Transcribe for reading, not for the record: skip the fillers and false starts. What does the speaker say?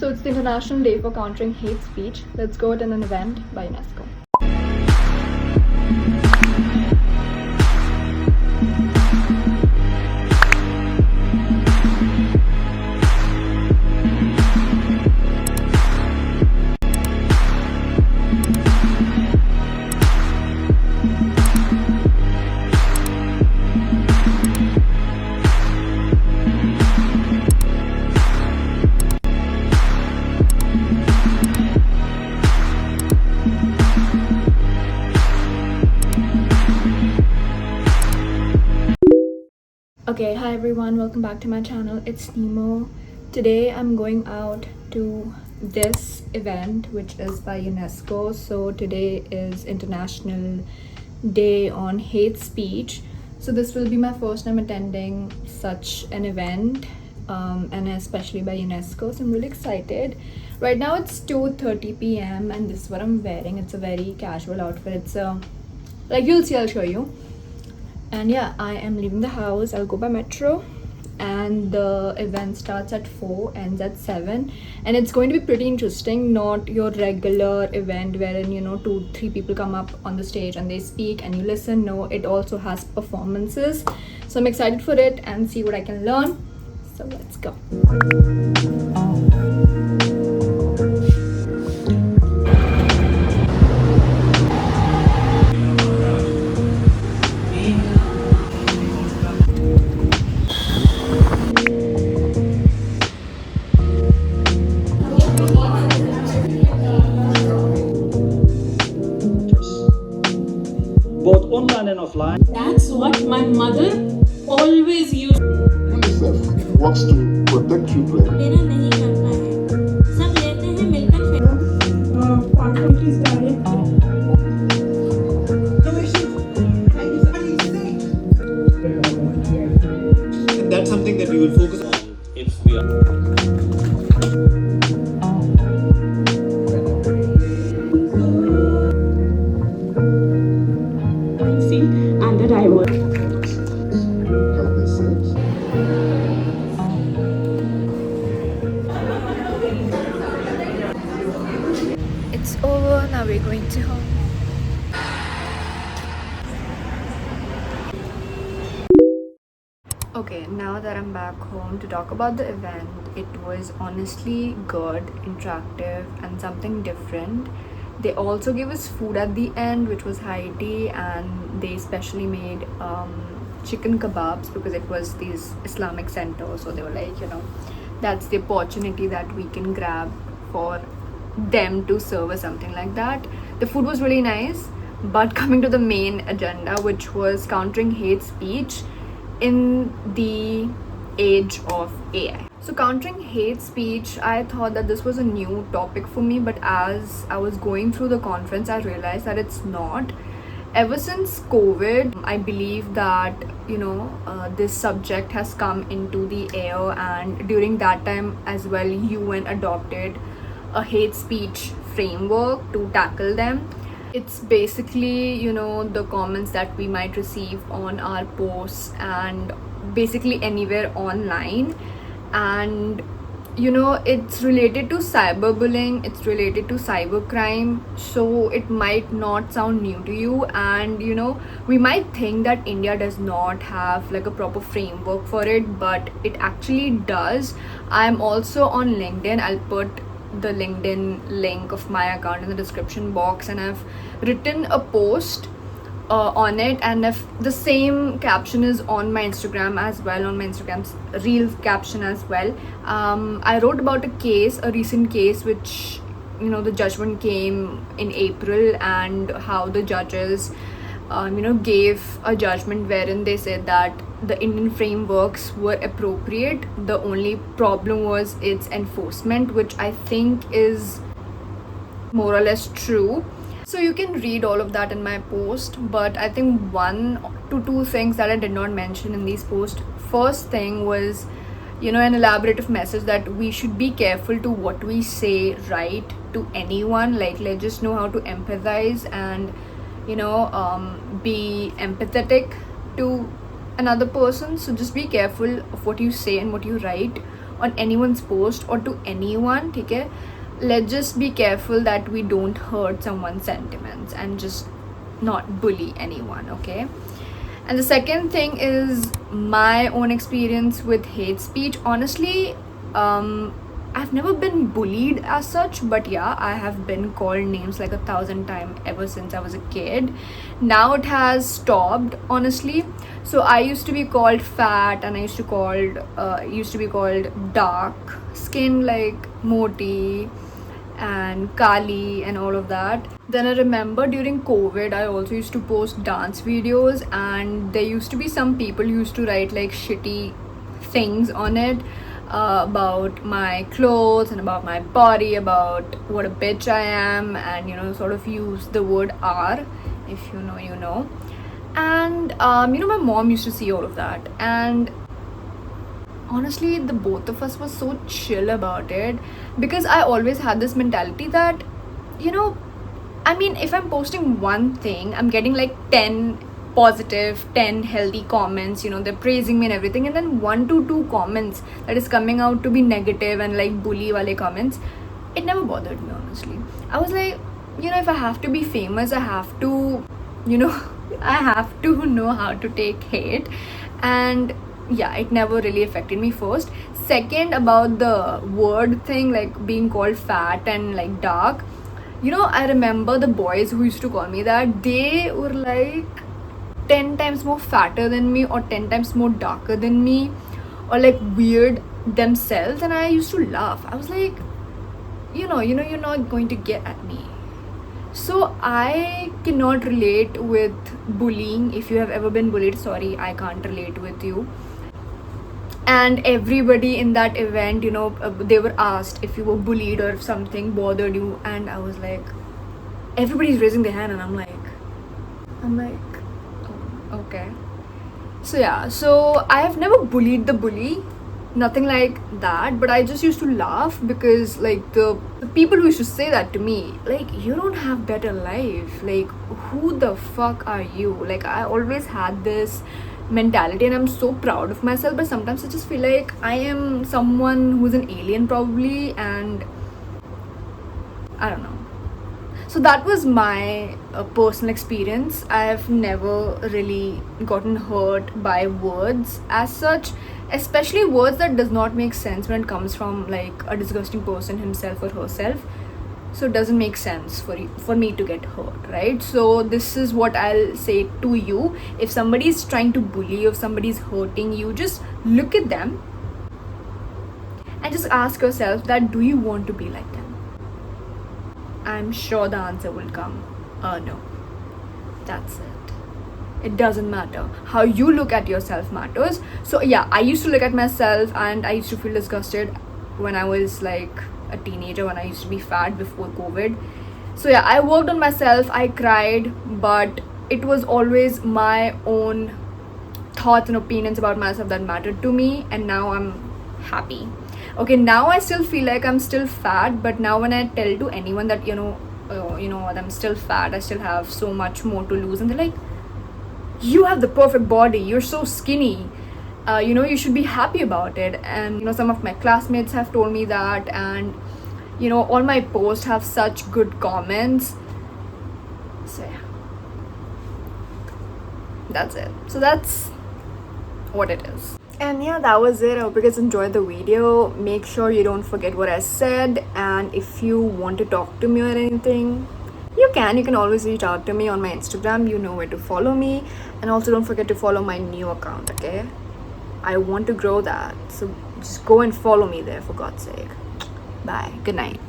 So it's the International Day for Countering Hate Speech. Let's go attend an event by UNESCO. Okay, hi everyone, welcome back to my channel. It's Nemo. Today I'm going out to this event which is by UNESCO. So today is International Day on Hate Speech. So this will be my first time attending such an event, and especially by UNESCO. So I'm really excited. Right now it's 2:30 p.m. and this is what I'm wearing. It's a very casual outfit. It's like you'll see, I'll show you. And yeah, I am leaving the house. I'll go by metro, and the event starts at 4, ends at 7, and it's going to be pretty interesting. Not your regular event wherein 2-3 people come up on the stage and they speak and you listen. No, it also has performances. So I'm excited for it and see what I can learn. So let's go. Both online and offline. That's what my mother always used. UNICEF works to protect children. मेरा नहीं करता है, सब लेते हैं मिलकर Parliamentary direct and that's something that we will focus on if we are. and that I would. Help themselves. It's over, now we're going to home. Okay, now that I'm back home to talk about the event, it was honestly good, interactive, and something different. They also gave us food at the end, which was high tea, and they specially made chicken kebabs because it was these Islamic centers. So they were like, that's the opportunity that we can grab for them to serve us something like that. The food was really nice, but coming to the main agenda, which was countering hate speech in the age of AI. So countering hate speech, I thought that this was a new topic for me, but as I was going through the conference, I realized that it's not. Ever since COVID, I believe that this subject has come into the air, and during that time as well, UN adopted a hate speech framework to tackle them. It's basically the comments that we might receive on our posts and basically anywhere online, and it's related to cyberbullying, it's related to cybercrime. So it might not sound new to you, and we might think that India does not have like a proper framework for it, but it actually does. I'm also on LinkedIn. I'll put the LinkedIn link of my account in the description box, and I've written a post on it, and if the same caption is on my Instagram as well, on my Instagram's reel caption as well. I wrote about a recent case which the judgment came in April, and how the judges gave a judgment wherein they said that the Indian frameworks were appropriate. The only problem was its enforcement, which I think is more or less true. So you can read all of that in my post, but I think 1 to 2 things that I did not mention in these posts. First thing was an elaborative message that we should be careful to what we say right to anyone. Like, let's just know how to empathize and be empathetic to another person. So just be careful of what you say and what you write on anyone's post or to anyone, okay? Let's just be careful that we don't hurt someone's sentiments and just not bully anyone, okay? And the second thing is my own experience with hate speech. Honestly, I've never been bullied as such, but yeah, I have been called names like 1,000 times ever since I was a kid. Now it has stopped, honestly. So I used to be called fat, and I used to be called dark skin, like Moti and Kali and all of that. Then I remember during COVID, I also used to post dance videos, and there used to be some people who used to write like shitty things on it, about my clothes and about my body, about what a bitch I am, and sort of use the word R. If you know, you know. And my mom used to see all of that, and honestly, the both of us were so chill about it, because I always had this mentality that, if I'm posting one thing, I'm getting like 10 positive, 10 healthy comments, they're praising me and everything, and then 1 to 2 comments that is coming out to be negative and like bully wale comments. It never bothered me, honestly. I was like, if I have to be famous, I have to, I have to know how to take hate. And yeah, it never really affected me, first. Second, about the word thing, like being called fat and like dark, I remember the boys who used to call me that, they were like 10 times more fatter than me, or 10 times more darker than me, or like weird themselves, and I used to laugh. I was like, you're not going to get at me. So I cannot relate with bullying. If you have ever been bullied, sorry, I can't relate with you. And everybody in that event, they were asked if you were bullied or if something bothered you, and I was like, everybody's raising their hand, and I'm like, oh, okay. So yeah, so I have never bullied the bully, nothing like that, but I just used to laugh, because like the people who used to say that to me, like, you don't have better life, like, who the fuck are you? Like, I always had this mentality, and I'm so proud of myself, but sometimes I just feel like I am someone who's an alien probably, and I don't know. So that was my personal experience. I've never really gotten hurt by words as such, especially words that does not make sense when it comes from like a disgusting person himself or herself. So it doesn't make sense for me to get hurt, right? So this is what I'll say to you. If somebody is trying to bully you, if somebody is hurting you, just look at them and just ask yourself that, do you want to be like them? I'm sure the answer will come, no. That's it. It doesn't matter. How you look at yourself matters. So yeah, I used to look at myself and I used to feel disgusted when I was like a teenager, when I used to be fat before COVID. So yeah, I worked on myself, I cried, but it was always my own thoughts and opinions about myself that mattered to me, and now I'm happy. Okay, now I still feel like I'm still fat, but now when I tell to anyone that what, I'm still fat, I still have so much more to lose, and they're like, you have the perfect body, you're so skinny, you should be happy about it. And some of my classmates have told me that, and all my posts have such good comments. So yeah, that's it. So that's what it is. And yeah, that was it. I hope you guys enjoyed the video. Make sure you don't forget what I said, and if you want to talk to me or anything, you can always reach out to me on my Instagram. You know where to follow me. And also don't forget to follow my new account, okay? I want to grow that, so just go and follow me there, for God's sake. Bye. Good night.